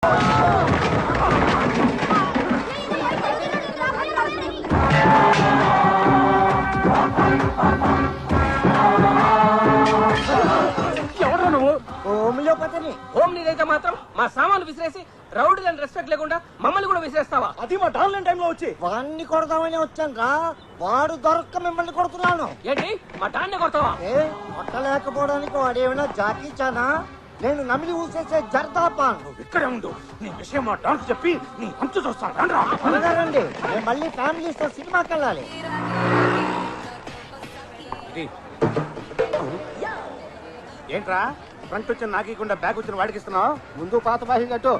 ఎవరు నువ్వు? హోమియోపతిని. హోమ్ నీదైతే మాత్రం మా సామాన్లు విసిరేసి రౌడీలను రెస్పెక్ట్ లేకుండా మమ్మల్ని కూడా విసిరేస్తావా? అది మా డాన్లైన్ టైంలో వచ్చి వాడిని కొడదామని వచ్చాను రా. వాడు దొరక్క మిమ్మల్ని కొడుతున్నాను. ఏంటి మా డాన్నే కొడతావా? కొట్టలేకపోవడానికి వాడు ఏమైనా జాకీ చానా? నేను నమిలి ఊసేసే జర్దాపాన్. ఇక్కడే ఉండు, నీ విషయం మా డాన్స్ చెప్పి నీ అంచు చూస్తాను. రండి, నేను మళ్ళీ ఫ్యామిలీతో సినిమాకి వెళ్ళాలి. ఏంట్రా ఫ్రంట్ వచ్చిన నాకీకుండా బ్యాక్ వచ్చిన వాడికి ఇస్తున్నావు? ముందు పాత బాహి కట్టు.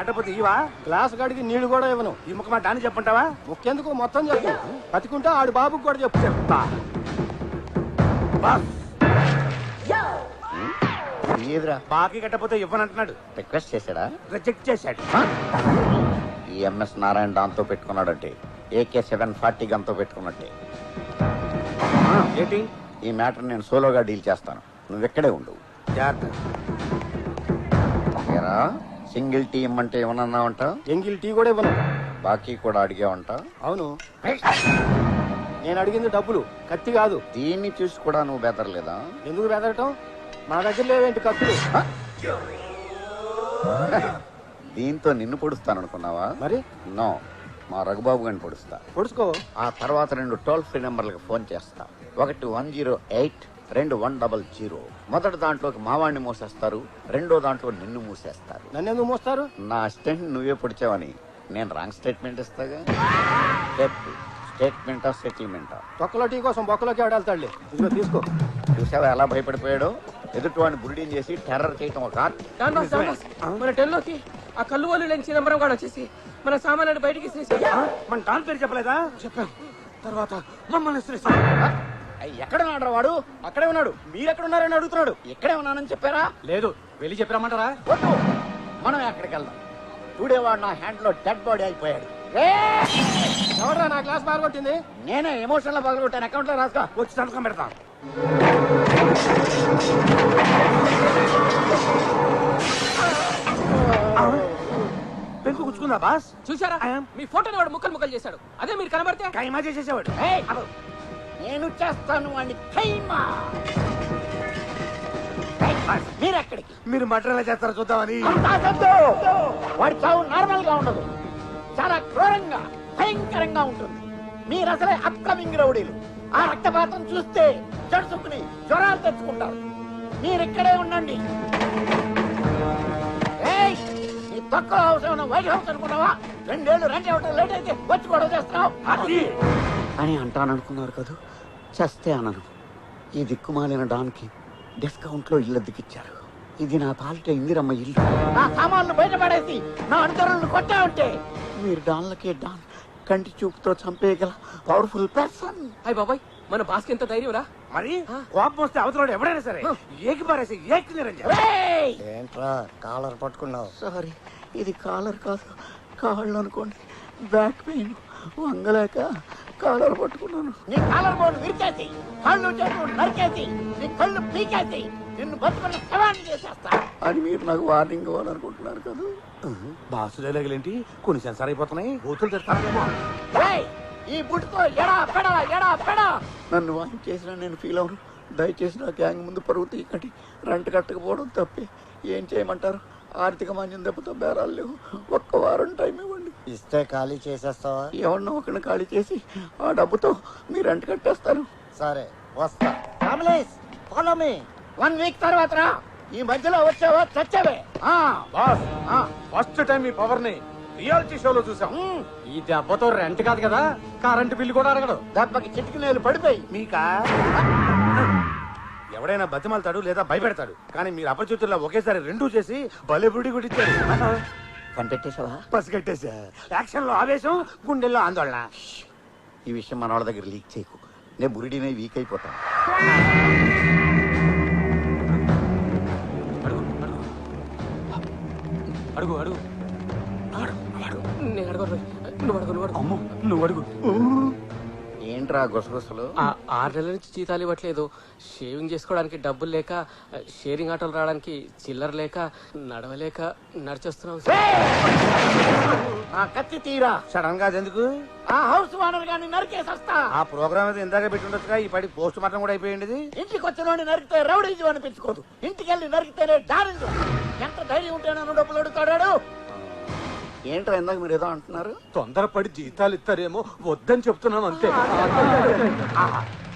కట్టపోతే ఇవా గ్లాస్ గడికి నీళ్లు కూడా ఇవ్వను. ఈ ముఖ మా డాన్ని చెప్పంటావా? ముఖ్యందుకు మొత్తం చెప్పు. బతికుంటే ఆడు బాబుకి కూడా చెప్పు. చెప్తా. బాకీ కట్టపోతే ఇవ్వనంటున్నాడు. రిక్వెస్ట్ చేశాడా? రిజెక్ట్ చేశాడు. ఈ ఎంఎస్ నారాయణ దాంతో పెట్టుకున్నాడంటే AK-740 గన్తో పెట్టుకున్నట్టే. ఏంటి? ఈ మ్యాటర్ నేను సోలోగా డీల్ చేస్తాను, నువ్వు ఎక్కడే ఉండు. ఏరా, సింగిల్ టీ ఇమ్మంటే ఏమన్నావంట? ఎంగిల్ టీ కూడా ఇవ్వను. బాకీ కూడా అడిగావంట? అవును, నేను అడిగింది డబ్బులు, కత్తి కాదు. దీన్ని చూసి కూడా నువ్వు బెదరలేదా? ఎందుకు బెదరటం? మన దగ్గర లేవేంటి కత్తులు? దీంతో నిన్ను పొడుస్తాననుకున్నావా? మరి నో, మా రఘుబాబు గారిని పొడుస్తా. పొడుచుకో. ఆ తర్వాత 2 టోల్ ఫ్రీ నెంబర్లకు ఫోన్ చేస్తా. ఒకటి 108, 2 100. మొదటి దాంట్లోకి మావాణ్ణి మూసేస్తారు, రెండో దాంట్లో నిన్ను మూసేస్తారు. నన్ను ఎందుకు మోస్తారు? నా అసిస్టెంట్ నువ్వే పొడిచావని నేను రాంగ్ స్టేట్మెంట్ ఇస్తాగా. స్టేట్మెంటా సెటిల్మెంటా? తొక్కలో టీ కోసం బొక్కలోకి ఆడాలి. ఇదిగో తీసుకో. చూసావా ఎలా భయపడిపోయాడో? ఎదుటివాడిని బురిడీని చేసి టెర్రర్ చేయటం ఒక ఆర్ట్. మన టెల్లోకి ఆ కళ్ళు వాళ్ళు లేని చిదంబరం కూడా వచ్చేసి మన సామాన్లు బయటికి మన డాన్ పేరు చెప్పలేదా? చెప్పాను. తర్వాత మమ్మల్ని ఎక్కడ ఉన్నాడు వాడు? అక్కడే ఉన్నాడు. మీరెక్కడ ఉన్నారని అడుగుతున్నాడు. ఎక్కడే ఉన్నానని చెప్పారా? లేదు, వెళ్ళి చెప్పామంటారా? వద్దు, మనం ఎక్కడికి వెళ్దాం. టుడే వాడు నా హ్యాండ్ లో డెడ్ బాడీ అయిపోయాడు. ఎవడరా నా క్లాస్ బాగా కొట్టింది? నేనే ఎమోషన్ లో పగలగొట్టాను. అకౌంట్ లో రాసుకో. వచ్చి సంతకం పెడతాం. పెంకు గుచ్చుకుందా బాస్? చూసారా, మీ ఫోటోని వాడు ముక్కలు ముక్కలు చేశాడు. అదే మీరు కనబడితే కైమా చేసేసేవాడు. నేను చేస్తాను వాడిని ఖైమా. మీరెక్కడికి? మీరు మటర్ ఎలా చేస్తారో చూద్దామని. వాడి చావు నార్మల్ గా ఉండదు, చాలా క్రూరంగా భయంకరంగా ఉంటుంది. మీరు అసలే అప్కమింగ్ రౌడీలు. ఆ రక్తపాతం చూస్తే జడుసుకుని జ్వరాలు తెచ్చుకుంటారు. మీరిక్కడే ఉండండి. తక్కువ అవసరం వైట్ హౌస్ అనుకున్నావా? 2 ఏళ్ళు రెంట్ ఇవ్వటం లేట్ అయితే వచ్చి గొడవ చేస్తున్నావు అని అంటాననుకున్నారు కదా. చస్తే అనను. ఈ దిక్కుమాలిన డాన్కి డిస్కౌంట్ లో ఇల్లు దిగిచ్చారు. ఇది నా పాలిట ఇందిరమ్మ ఇల్లు. నా సామాన్లు బయటపడేసి నా అనుచరులను కొట్టా ఉంటే మీరు డాన్లకే డాన్ కంటి చూపుతో చంపేయగల పవర్ఫుల్ పర్సన్. అయ్య బాబాయ్, మన బాస్కి ఎంత ధైర్యం రా. మరి కోపం వస్తే అవతల ఎవడైనా సరే ఏకి పారేసి ఏకి నిరంజన్. ఏంట్రా కాలర్ పట్టుకున్నావు? సారీ, ఇది కాలర్ కాదు, కాళ్ళు అనుకోండి. బ్యాక్ పెయిన్ వంగలేక కాలర్ పట్టుకున్నాను. నీ కాలర్ బోర్డు విరిచేసి, కళ్ళు చేతులు నరికేసి, నీ కళ్ళు పీకేసి నిన్ను బతుకున్న శవాన్ని చేసేస్తా అని మీరు నాకు వార్నింగ్ ఇవ్వాలనుకుంటున్నారు కదా. బాసులే లేగలేంటి, కొన్ని సెన్సార్ అయిపోతున్నాయి. బూతులు తెస్తారేమో. ఈ బుట్టుతో ఎడా పెడా నన్ను వాయింగ్ చేసినా నేను ఫీల్ అవును. దయచేసి నా గ్యాంగ్ ముందు పరువు తీయకండి. రెంట్ కట్టకపోవడం తప్పే. ఏం చేయమంటారు? ఆర్థిక మాన్యం దెబ్బతో బేరాలు లేవు. 1 వారం టైం ఇవ్వండి. ఇస్తే ఖాళీ చేసేస్తావా? ఎవరినో ఒకరిని ఖాళీ చేసి ఆ డబ్బుతో మీరు రెంట్ కట్టేస్తారు. సరే, వస్తా. Families follow me. 1 వీక్ తర్వాత రా. ఈ మధ్యలో వచ్చావా చచ్చావే. బాస్, ఫస్ట్ టైం ఈ పవర్ ని రియాలిటీ షోలో చూసాం. ఈ దెబ్బతో రెంట్ కాదు కదా, కరెంట్ బిల్లు కూడా అడగడు. దెబ్బకి చిటికినేలు పడిపోయి. మీకా? ఎవడైనా బతిమాలతాడు లేదా భయపెడతాడు, కానీ మీరు అపరిచితుల్లో ఒకేసారి 2 చేసి బలెబుడి గుడిచ్చారు. కనిపెట్టేశావా? పసిగట్టేశా. యాక్షన్ లో ఆవేశం, గుండెల్లో ఆందోళన. ఈ విషయం మన వాళ్ళ దగ్గర లీక్ చేయకు. నేను బురిడినే వీక్ అయిపోతాను. అడుగు అడుగు నేను అడగను. నువ్వు అడుగు. నువ్వు అడుగు. ఏంట్రా గుసగుసలు? 6 నెలల నుంచి జీతాలు ఇవ్వట్లేదు. షేవింగ్ చేసుకోవడానికి డబ్బులు లేక, షేరింగ్ ఆటోలు రావడానికి చిల్లర లేక, నడవలేక నడిచొస్తున్నాం సార్. ఆ కత్తి తీరా. సడన్ గా ఎందుకు? ఆ హౌస్ ఓనర్ గాని నరికేసొస్తా. ఆ ప్రోగ్రామ్ అయితే ఇందాక పెట్టుండొచ్చుగా, ఈ పాటి పోస్ట్ మార్టం కూడా అయిపోయింది. ఇంటికి వచ్చినోడిని నరికితే రౌడీజం అనిపించుకోదు, ఇంటికి వెళ్ళి నరికితేనే డానిజం. ఎంత ధైర్యం ఉంటే నన్ను డబ్బులు అడుగుతాడాడు. ఏంట్రా ఇందాక మీరు ఏదో అంటున్నారు? తొందరపడి జీతాలు ఇస్తారేమో వద్దని చెప్తున్నాం అంతే.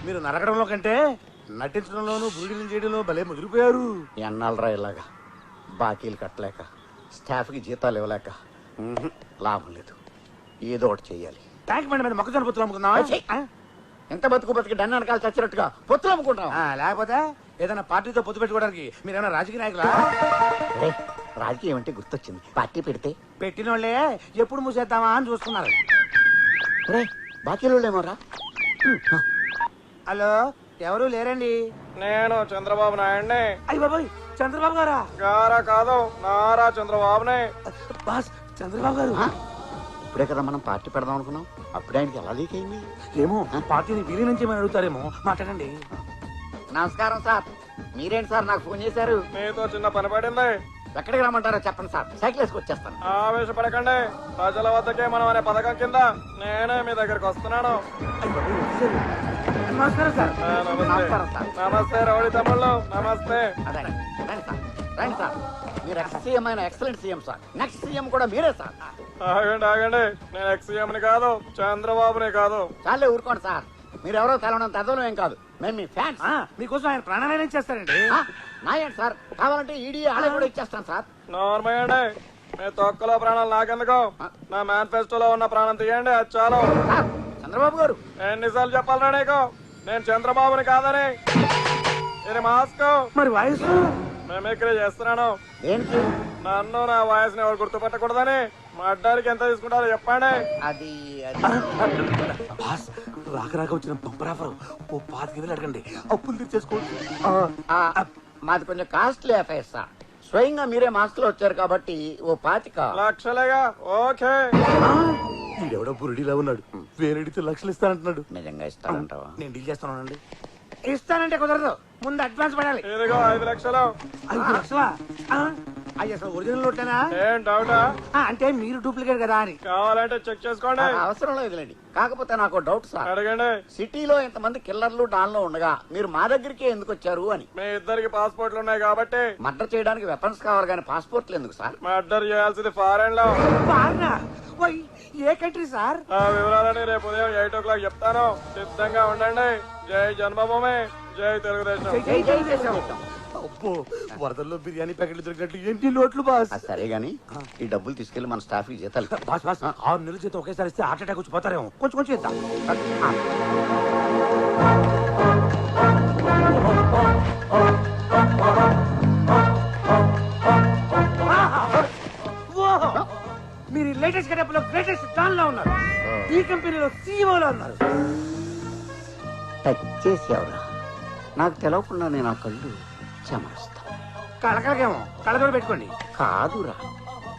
మీరు నరకడంలో కంటే నటించడంలోనూ బుల్డింగ్ చేయడంలో భలే ముదిరిపోయారు. ఎన్నాళ్ళరా ఇలాగా బాకీలు కట్టలేక, స్టాఫ్కి జీతాలు ఇవ్వలేక లాభం లేదు. ఏదో ఒకటి చెయ్యాలి. ట్యాంక్ బండి మీద మొక్కజొన్న పొత్తులు అమ్ముకుందామా? ఎంత బతుకు బతికి డన్న వెనకాల చచ్చినట్టుగా పొత్తులు అమ్ముకుంటాం. లేకపోతే ఏదైనా పార్టీతో పొత్తు పెట్టుకోవడానికి మీరేమైనా రాజకీయ నాయకులా? రాజకీయం అంటే గుర్తొచ్చింది. పార్టీ పెడితే పెట్టిన వాళ్ళే ఎప్పుడు మూసేద్దామా అని చూస్తున్నారు. బాకీలు ఏమోరా. హలో, ఎవరు లేరండి? నేను చంద్రబాబు నాయుడిని. అయ్యి బాబాయ్, చంద్రబాబు గారా? గారా కాదు, నారా చంద్రబాబుని. బాస్, చంద్రబాబు గారు. ఇప్పుడే కదా మనం పార్టీ పెడదాం అనుకున్నాం, అప్పుడే ఆయనకి ఎలా లీక్ అయింది? ఏమో, పార్టీని వీరి నుంచి ఏమైనా అడుగుతారేమో. మాట్లాడండి. నమస్కారం సార్. మీరేంటి సార్ నాకు ఫోన్ చేశారు? మీతో చిన్న పని పడింది. ఎక్కడికి రమ్మంటారో చెప్పండి సార్, సైకిల్ వేసుకు వచ్చేస్తాను. ఆవేశపడకండి. ప్రజల వద్దకే మనం అనే పథకం కింద నేనే మీ దగ్గరికి వస్తున్నాను. నమస్కారం సార్. నమస్తే. నమస్కారం సార్. నమస్తే రౌడీ తమ్ముళ్ళు, నమస్తే. రండి సార్, రండి సార్. మీరు ఎక్స్ సీఎం అయిన excellent CM sir. Next CM కూడా మీరే సార్. ఆగండి ఆగండి, నేను ఎక్స్-సీఎంని కాదు, చంద్రబాబుని కాదు. చాలే ఊరుకోండి సార్. మీరెవరో తెలవనంత అదోలో ఏం కాదు, మేము మీ ఫ్యాన్స్. మీకోసం ఆయన ప్రాణాలయం చేస్తారండి. నాయండి సార్, కావాలంటే ఈడీ ఆలయ కూడా ఇచ్చేస్తాను సార్. నార్మల్ మీ తొక్కలో ప్రాణాలు నాకెందుకు? నా మేనిఫెస్టోలో ఉన్న ప్రాణం తీయండి, అది చాలు. సార్, చంద్రబాబు గారు ఎన్నిసార్లు చెప్పాలరా నీకు నేను చంద్రబాబుని కాదని? ఇది మాస్క్. మరి వాయిస్ మిమిక్రీ చేస్తున్నాను. ఏంటి నన్ను నా వాయిస్ ని ఎవరు గుర్తుపట్టకూడదని. మా అడ్డానికి ఎంత తీసుకుంటారో చెప్పండి. అది బాస్, రాక రాక వచ్చిన పంపరాఫరు ఓ 5,000 అడగండి, అప్పులు తీర్చేసుకోవచ్చు. మాది కొంచెం కాస్ట్లీ అఫైర్ సార్. స్వయంగా మీరే మాస్క్ లో వచ్చారు కాబట్టి ఓ 25 లక్షలేగా. ఓకే. ఈడెవడో బురుడిలా ఉన్నాడు, వేరెడితే లక్షలు ఇస్తానంటున్నాడు. నిజంగా ఇస్తారంటావా? నేను డీల్ చేస్తానండి. ఇస్తానంటే కుదరదు, ముందు అడ్వాన్స్ పడాలి. ఇదిగో 5 లక్షలు. 5 లక్షలా? అయ్యి అసలు ఒరిజినల్ నోటేనా? ఏం డౌటా? అంటే మీరు డూప్లికేట్ కదా అని. కావాలంటే చెక్ చేసుకోండి. అవసరం లేదులేండి. కాకపోతే నాకు డౌట్ సార్. అడగండి. సిటీలో ఇంతమంది కిల్లర్లు డాన్లో ఉండగా మీరు మా దగ్గరికి ఎందుకు వచ్చారు అని. మీ ఇద్దరికి పాస్పోర్ట్లు ఉన్నాయి కాబట్టి. మర్డర్ చేయడానికి వెపన్స్ కావాలి కానీ పాస్పోర్ట్లు ఎందుకు సార్? మర్డర్ చేయాల్సింది ఫారెన్ లో. ఏ కంట్రీ సార్? ఆ వివరాలని రేపు ఉదయం 8 o'clock చెప్తాను. సిద్ధంగా ఉండండి. జై జన్మభూమి, జై తెలుగుదేశం. అబ్బో, వరదల్లో బిర్యానీ ప్యాకెట్లు దొరికినట్లు ఎన్ని లోట్లు బాస్. అది సరే గాని ఈ డబ్బులు తీసుకెళ్లి మన స్టాఫ్ కి జీతాలు బాస్ బాస్, 6 నెలల జీతం ఒకేసారి ఇస్తే హార్ట్ అటాక్ వచ్చి పోతారేమో. కొంచెం కొంచెం ఇద్దాం. మీరు లేటెస్ట్ గెటప్ లో గ్రేటెస్ట్ డాన్ లో ఉన్నారు. ఈ కంపెనీలో CEO లో ఉన్నారు. టచ్ చేసేవరా? నాకు తెలవకుండా నేను ఆ కళ్ళు చెమరుస్తా. కళకళకేమో కళతోడు పెట్టుకోండి. కాదురా,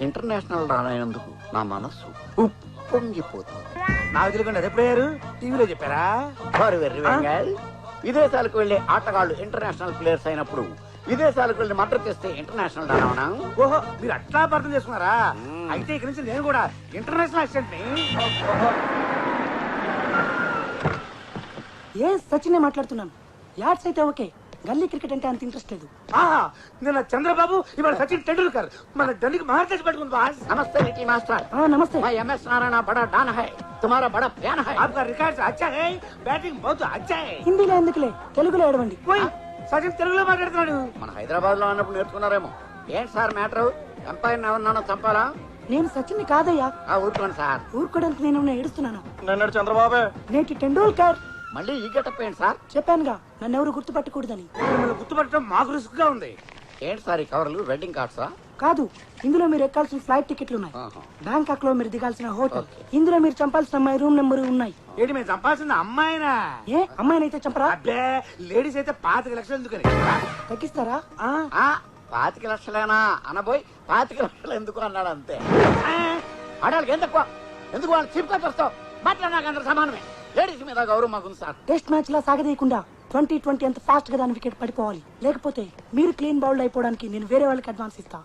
ఇంటర్నేషనల్ రానైనందుకు నా మనస్సు ఉప్పొంగిపోతుంది. నాకు తెలియకుండా అది ఎప్పుడయ్యారు? టీవీలో చెప్పారా? వారు వెర్రి వెంగాయ్. విదేశాలకు వెళ్లే ఆటగాళ్లు ఇంటర్నేషనల్ ప్లేయర్స్ అయినప్పుడు విదేశాలకు వెళ్లి మర్డర్ చేస్తే ఇంటర్నేషనల్ రానా? ఓహో, మీరు అట్లా అర్థం చేసుకున్నారా? అయితే ఇక్కడి నుంచి నేను కూడా ఇంటర్నేషనల్ అసిస్టెంట్ ని. ఏ సచిన్ మాట్లాడుతున్నాను. యాడ్స్ అయితే ఓకే, గల్లీ క్రికెట్ అంటే అంత ఇంట్రెస్ట్ లేదు. నిన్న చంద్రబాబు, ఇవాళ సచిన్ టెండూల్కర్. మన ఢిల్లీకి మహారాజ్ పెట్టుకుంది బాస్. నమస్తే లిటీ మాస్టర్. నమస్తే. मैं MS नारायण बड़ा डॉन है, तुम्हारा बड़ा फैन है. आपका रिकॉर्ड अच्छा है, बैटिंग बहुत अच्छा है. హిందీలో ఎందుకులే, తెలుగులో ఏడవండి. ఓయ్, సచిన్ తెలుగులో మాట్లాడుతున్నాడు. మన హైదరాబాద్ లో అన్నప్పుడు నేర్చుకున్నారేమో. ఏంటి సార్ మ్యాటర్? ఎంపైర్ ఎవరినన్నా చంపాలా? నేను సచిన్ కాదయ్యా. ఊరుకోండి సార్. ఊరుకోవడానికి నేను ఏడుస్తున్నాను. నిన్నటి చంద్రబాబే. నేటి టెండూల్కర్. మళ్ళీ ఈ గెటప్ ఏంటి సార్? చెప్పానుగా నన్ను ఎవరు గుర్తుపట్టకూడదని. మిమ్మల్ని గుర్తుపట్టడం మాకు రిస్క్ గా ఉంది. ఏంటి సార్ ఈ కవర్లు? వెడ్డింగ్ కార్డ్సా? కాదు, ఇందులో మీరు ఎక్కాల్సిన ఫ్లైట్ టికెట్లు ఉన్నాయి. బ్యాంకాక్ లో మీరు దిగాల్సిన హోటల్, ఇందులో మీరు చంపాల్సిన అమ్మాయి రూమ్ నెంబర్ ఉన్నాయి. ఏంటి మేము చంపాల్సింది అమ్మాయినా? ఏ అమ్మాయినైతే చంపరా? అబ్బే, లేడీస్ అయితే 25 లక్షలు ఎందుకని తగ్గిస్తారా? 25 లక్షలేనా అనబోయ్ 25 లక్షలు ఎందుకు అన్నాడు అంతే. ఆడాళ్ళకి ఎందుకు ఎందుకు వాళ్ళు చీప్ గా చూస్తావు? మాట్లాడినాక అందరూ సమానమే. లేడీస్ మీద గౌరవం మాకుంది సార్. టెస్ట్ మ్యాచ్ లా సాగదీయకుండా 2020 అంత ఫాస్ట్ గా దాని వికెట్ పడిపోవాలి. లేకపోతే మీరు క్లీన్ బౌల్డ్ అయిపోవడానికి నేను వేరే వాళ్ళకి అడ్వాన్స్ ఇస్తా.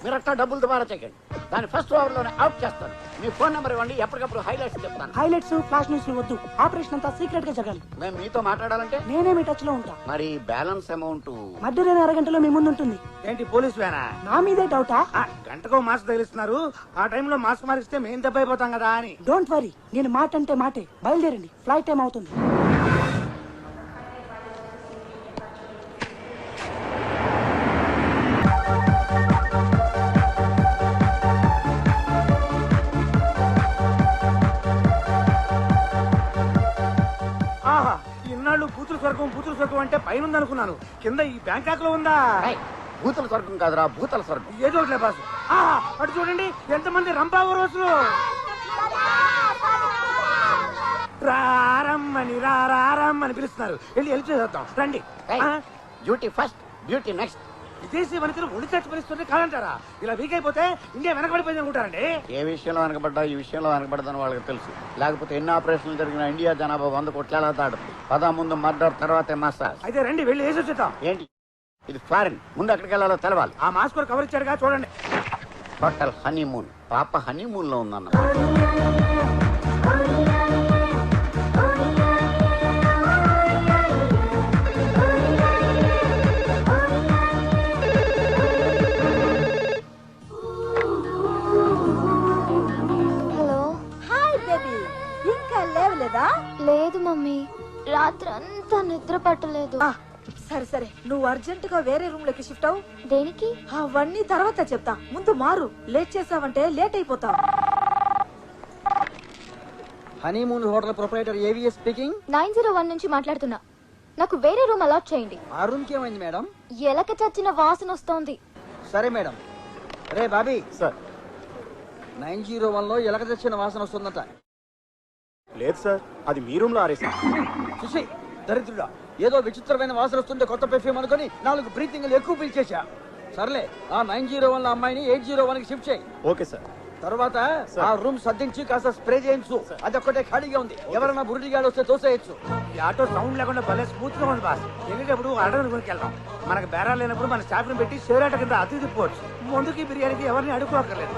మీరు అట్లా డబ్బులు దుబారా చేయకండి. దాని ఫస్ట్ ఓవర్ లోనే అవుట్ చేస్తాను. మీ ఫోన్ నెంబర్ ఇవ్వండి, ఎప్పటికప్పుడు హైలైట్స్ చెప్తాను. హైలైట్స్ ఫ్లాష్ న్యూస్ వద్దు, ఆపరేషన్ అంతా సీక్రెట్ గా జరగాలి. మేము మీతో మాట్లాడాలంటే నేనే మీ టచ్ లో ఉంటా. మరి బ్యాలెన్స్ అమౌంట్ మధ్యలో అరగంటలో మీ ముందు ఉంటుంది. ఏంటి పోలీస్ వేనా? నా మీదే డౌటా? గంటకో మాస్క్ తగిలిస్తున్నారు. ఆ టైంలో మాస్క్ మారిస్తే మేము దెబ్బ అయిపోతాం కదా అని. డోంట్ వరీ, నేను మాట అంటే మాటే. బయలుదేరండి, ఫ్లైట్ టైం అవుతుంది. ఆహా, ఇన్నాళ్ళు బూతుల స్వర్గం అంటే పైన ఉందనుకున్నాను. కింద ఈ బ్యాంకాక్ లో ఉందా? భూతల స్వర్గం కాదురా, భూతల స్వర్గం. ఏదో ఒకట్లే బాసు. ఆహా, అటు చూడండి ఎంతమంది రంపావ రోజులు. రారమ్మని పిలుస్తున్నారు. వెళ్ళి హెల్ప్ చేద్దాం రండి. Duty first, duty next. విదేశీ వనితలు ఒడి చచ్చి పిలుస్తుంటే కాదంటారా? ఇలా వీక్ అయిపోతే ఇండియా వెనకబడిపోయింది అనుకుంటారండి. ఏ విషయంలో వెనకబడ్డా ఈ విషయంలో వెనకబడదని వాళ్ళకి తెలుసు. లేకపోతే ఎన్ని ఆపరేషన్లు జరిగిన ఇండియా జనాభా 100 కోట్ల ఎలా దాడుతుంది? పదా ముందు మర్డర్, తర్వాతే మసాజ్. అయితే రండి వెళ్ళి వేసి వచ్చేద్దాం. ఏంటి ఇది ఫారిన్? ముందు ఎక్కడికి వెళ్ళాలో తెలవాలి. ఆ మాస్క్ కవర్ ఇచ్చాడుగా చూడండి. Hotel honeymoon. పాప హనీమూన్ లో ఉందన్న. హలో. Hi baby. ఇంకా లేవలేదా? లేదు మమ్మీ, రాత్రంతా నిద్ర పట్టలేదు. సరే సరే, నువ్వు అర్జెంట్ గా వేరే రూమ్ లోకి షిఫ్ట్ అవు. దేనికి? అవన్నీ తర్వాత చెప్తా, ముందు మారు. లేట్ చేసావంటే లేట్ అయిపోతావు. Honeymoon hotel proprietor AVS speaking. 901 నుంచి మాట్లాడుతున్నా. నాకు వేరే రూమ్ అలాట్ చేయండి. ఆ రూమ్ కి ఏమైంది మేడం? ఎలక చచ్చిన వాసన వస్తోంది. సరే మేడం. రే బాబీ, సార్ 901 లో ఎలక తెచ్చిన వాసన వస్తుందట. లేదు సార్, అది మీ రూమ్ లో ఆరేసా. చూసి దరిద్రుడా, ఏదో విచిత్రమైన వాసన వస్తుంటే కొత్త పెర్ఫ్యూమ్ అనుకుని 4 బ్రీతింగ్లు ఎక్కువ పిలిచేశా. సర్లే, ఆ 901 లో అమ్మాయిని 801 కి షిఫ్ట్ చేయి. Okay sir. తర్వాత ఆ రూమ్ సర్దించి కాస్త స్ప్రే చేయించు. అది ఒక్కటే ఖాళీగా ఉంది. ఎవరైనా బురుడిగాడు వస్తే తోసేయచ్చు. ఈ ఆటో సౌండ్ లేకుండా భలే స్మూత్ గా ఉంది బాస్. వెళ్ళేటప్పుడు అడగను వెళ్దాం. మనకు బేరాలు లేనప్పుడు మన స్టాఫ్ ని పెట్టి షేర్ ఆట కింద అతి తిప్పవచ్చు. ముందుకి బిర్యానీకి ఎవరిని అడుక్కోక్కర్లేదు.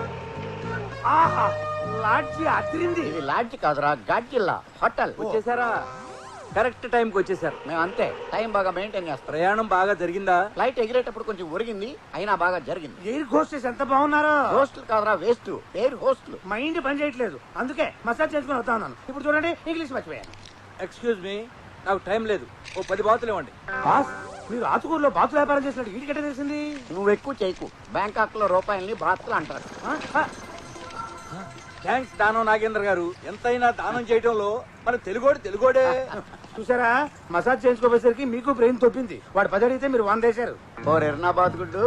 ఆహా, లాడ్జి అదిరింది. ఇది లాడ్జి కాదురా, గాడ్జిల్లా హోటల్. వచ్చేసారా? కరెక్ట్ టైం కి వచ్చేసారు. మేము అంతే, టైం బాగా మెయింటైన్ చేస్తాం. ప్రయాణం బాగా జరిగిందా? ఫ్లైట్ ఎగిరేటప్పుడు కొంచెం ఒరిగింది, అయినా బాగా జరిగింది. ఎయిర్ హోస్టెస్ ఎంత బాగున్నారో. హోస్టల్ కాదురా, వేస్ట్. Air hostel. మైండ్ పని చేయట్లేదు, అందుకే మసాజ్ చేసుకుని వస్తా ఉన్నాను. ఇప్పుడు చూడండి, ఇంగ్లీష్ మర్చిపోయాను. ఎక్స్క్యూజ్ మీ, నాకు టైం లేదు. ఓ 10 బాతులు ఇవ్వండి. బాస్, మీరు ఆతుకూరులో బాతు వ్యాపారం చేసినట్టు వీటికట్టే తెలిసింది. నువ్వు ఎక్కువ చేయకు. బ్యాంకాక్ లో రూపాయల్ని బాత్లు అంటారు. థ్యాంక్స్ దానం నాగేంద్ర గారు. ఎంతైనా దానం చేయడంలో మన తెలుగోడే. చూసారా, మసాజ్ చేయించుకోపోయేసరికి మీకు బ్రెయిన్ తొప్పింది. వాడు 10 అడిగితే మీరు 100 వేశారు. ఓ ఎర్నాబాద్ గుడ్డు,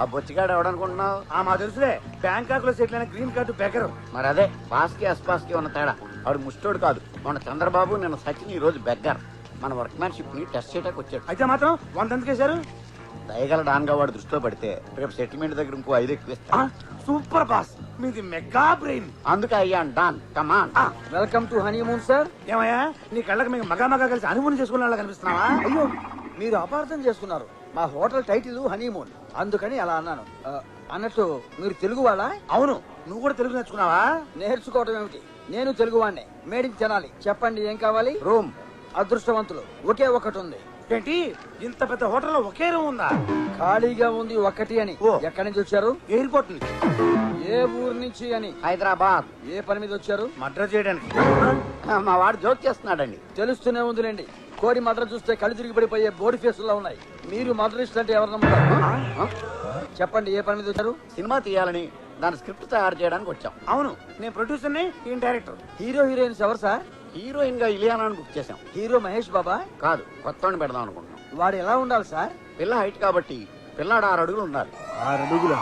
ఆ బొచ్చిగాడు ఎవడనుకుంటున్నావు? మా తెలుసులే, బ్యాంకాక్ లో సెటిల్ అయిన గ్రీన్ కార్డు బెకరు. మరి అదే పాస్కి అస్పాస్కి ఉన్న తేడా. వాడు ముష్టోడు కాదు. మన చంద్రబాబు, నిన్న సచిన్, ఈ రోజు బెగ్గర్. మన వర్క్మ్యాన్షిప్ ని టెస్ట్ చేయడానికి వచ్చాడు. అయితే మాత్రం 100 ఎందుకు వేశారు? దయగల డాన్గా వాడు దృష్టిలో పడితే రేపు సెటిల్మెంట్ దగ్గర ఇంకో 5 ఎక్కువ ఇస్తా. సూపర్ బాస్, మీది మెగా బ్రెయిన్. అందుకే అయ్యాను don. Come on. Welcome to honeymoon sir. ఏమయ్యా, నీ కళ్ళకి మీకు మగా కలిసి హనీమూన్ చేసుకున్న వాళ్ళ కనిపిస్తున్నావా? అయ్యో, మీరు అపార్థం చేసుకున్నారు. మా హోటల్ టైటిల్ హనీమూన్, అందుకని అలా అన్నాను. అన్నట్టు మీరు తెలుగు వాళ్ళా? అవును. నువ్వు కూడా తెలుగు నేర్చుకున్నావా? నేర్చుకోవడం ఏమిటి, నేను తెలుగు వాడిని. మేడికి తినాలి. చెప్పండి, ఏం కావాలి? రూమ్. అదృష్టవంతులు, ఒకే ఒకటి ఉంది. ఏంటి, ఇంత పెద్ద హోటల్లో ఒకే రూమ్ ఉందా? ఖాళీగా ఉంది ఒకటి అని. ఎక్కడి నుంచి వచ్చారు? ఎయిర్పోర్ట్ నుంచి. ఏ ఊరు నుంచి అని? హైదరాబాద్. ఏ పని మీద వచ్చారు? మర్డర్ చేయడానికి. మా వాడు జోక్ చేస్తున్నాడండి. తెలుస్తూనే ఉందిలేండి. కోడి మర్డర్ చూస్తే కళ్ళు తిరిగి పడిపోయే బోడి ఫేసుల్లో ఉన్నాయి. మీరు మర్డరిస్ట్ అంటే ఎవరు నమ్ముతారు? చెప్పండి, ఏ పని మీద వచ్చారు? సినిమా తీయాలని, దాని స్క్రిప్ట్ తయారు చేయడానికి వచ్చాం. అవును, నేను ప్రొడ్యూసర్ ని, ఈయన డైరెక్టర్. హీరో హీరోయిన్స్ ఎవరు సార్? హీరోయిన్ గా ఇలియానాని బుక్ చేసాం. హీరో మహేష్ బాబా కాదు, కొత్తవాడిని పెడదాం అనుకుంటున్నాం. వాడు ఎలా ఉండాలి సార్? పిల్ల హైట్ కాబట్టి పిల్లాడు 6 అడుగులు ఉండాలి. 6 అడుగుల.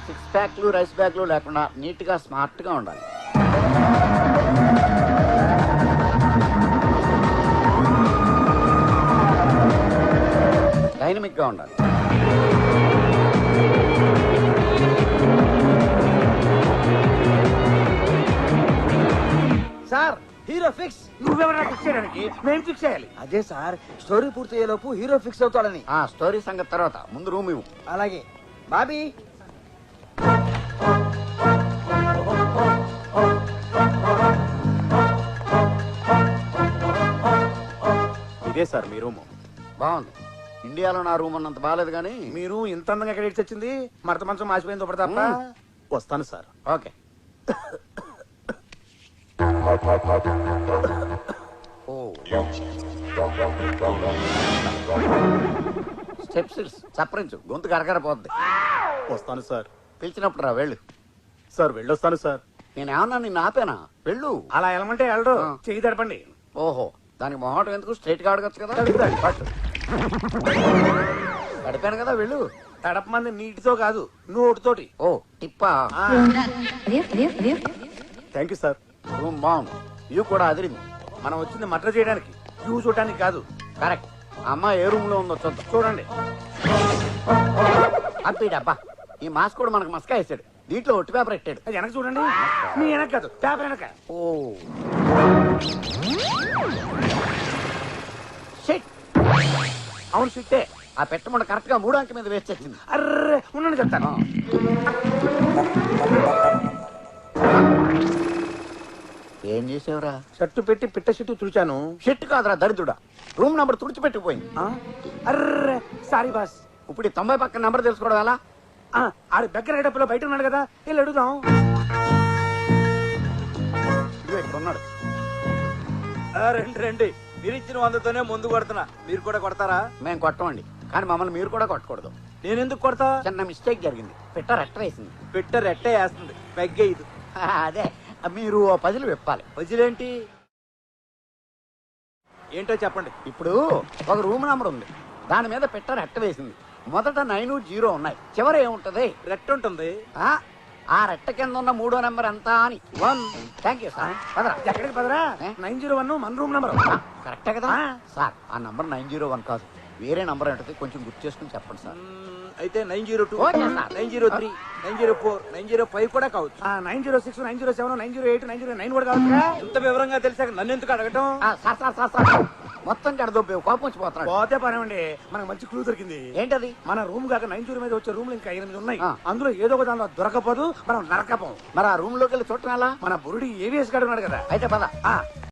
సిక్స్ ప్యాక్లు, రైస్ బ్యాగ్లు లేకుండా నీట్ గా స్మార్ట్ గా ఉండాలి. డైనమిక్ గా ఉండాలి. Sir hero fix. నువ్వెవరైనా ఫిక్స్ చేయడానికి మేము ఫిక్స్ చేయాలి. అదే సార్, స్టోరీ పూర్తయ్యేలోపు హీరో ఫిక్స్ అవుతాడని. ఆ స్టోరీ సంగతి తర్వాత ముందు రూమ్ ఇవ్వు. అలాగే బాబీ. ఇదే సార్ మీ రూము. బాగుంది. ఇండియాలో నా రూమ్ అన్నంత బాగాలేదు కానీ మీరు ఇంత అందంగా ఎక్కడ ఇచ్చి వచ్చింది? మడత మంచం మాసిపోయింది ఒకటి తప్ప. వస్తాను సార్. ఓకే. ఓ స్టెప్స్ చప్పరించు, గొంతు కరకర పోద్ది. వస్తాను సార్. పిలిచినప్పుడు రా, వెళ్ళు. సార్ వెళ్ళొస్తాను సార్. నేనేమన్నా నిన్ను ఆపేనా? వెళ్ళు. అలా వెళ్ళమంటే వెళ్ళడు. ఆ. చెయ్యి తడపండి. ఓహో, దానికి మొహటం ఎందుకు? స్ట్రైట్ గా అడగచ్చు కదా. పట్టు. గడిపాను కదా, వెళ్ళు. తడపమంది నీటితో కాదు, నోటితోటి. ఓ టిప్పా. Thank you sir. రూమ్ బాగుంది. ఇవి కూడా అదిరింది. మనం వచ్చింది మటర్ చేయడానికి, వ్యూ చూడటానికి కాదు. కరెక్ట్. అమ్మ ఏ రూమ్ లో ఉందో చూద్దాం. చూడండి. అబ్బా, ఈ మాస్క్ కూడా మనకు మస్కా వేసాడు. దీంట్లో ఒట్టి పేపర్ పెట్టాడు. అది వెనక చూడండి. మీ వెనక కాదు, పేపర్ వెనక. Oh shit. అవును సిట్టే. ఆ పెట్టమంట కరెక్ట్ గా 3 అంకె మీద వేస్ట్ వచ్చింది. అర్రే ఉండండి చెప్తాను. ఏం చేసావురా? షట్టు పెట్టి పిట్ట షట్టు తుడిచాను. షిట్ కాదురా దరిద్రుడా, రూమ్ నంబర్ తుడిచిపెట్టిపోయింది. ఆ? అర్రే సారీ బాస్. ఇప్పుడు ఈ 90 పక్కన నంబర్ తెలుసుకోవడం ఎలా? ఆడి దగ్గర డబ్బులో బయట ఉన్నాడు కదా, వెళ్ళి అడుగుదాం. ఇదిగో ఇక్కడ ఉన్నాడు. రండి రండి, మీరు ఇచ్చిన 100తోనే ముందు కొడుతున్నా. మీరు కూడా కొడతారా? మేము కొట్టమండి, కానీ మమ్మల్ని మీరు కూడా కొట్టకూడదు. నేను ఎందుకు కొడతా? చిన్న మిస్టేక్ జరిగింది. పిట్ట రెట్ట వేసింది. పిట్ట రెట్టే వేస్తుంది, పెగ్గే ఇది. అదే మీరు ఓ పజిల్ విప్పాలి. వదిలేంటి? ఏంటో చెప్పండి. ఇప్పుడు ఒక రూమ్ నంబర్ ఉంది, దాని మీద పిట్ట రెట్ట వేసింది. మొదట 9, 0 ఉన్నాయి, చివర ఏముంటది? రెట్ట ఉంటుంది. ఆ రెట్ట కింద ఉన్న 3వ నెంబర్ ఎంత అని. 1. Thank you sir. పదరా. ఎక్కడికి పదరా? 901 మన రూమ్ నెంబర్. కరెక్టే కదా సార్? ఆ నంబర్ 901 కాదు, వేరే నంబర్ ఏంటది కొంచెం గుర్తు చేసుకుని చెప్పండి సార్. అయితే 902, ఓకే సార్. 903, 904, 905 కూడా కావచ్చు. 906, 907, 908, 909 కూడా కావచ్చుగా. ఇంత వివరంగా తెలిసాక నన్ను ఎందుకు అడగటం? సార్ సార్ సార్ సార్ మొత్తం కడదొబ్బే కోపం వచ్చిపోతున్నాడు. పోతే పనివ్వండి, మనకు మంచి క్లూ దొరికింది. ఏంటది? మన రూమ్ కాక 90 మీద వచ్చే రూమ్లు ఇంకా 8 ఉన్నాయి. ఆ. అందులో ఏదో ఒక దానిలో దొరకపోదు, మనం నరకపోం. మరి ఆ రూమ్ లోకి వెళ్ళి చూడటం ఎలా? మన బురుడి ఏవిఎస్ గాడు ఉన్నాడు కదా. అయితే పద. ఆ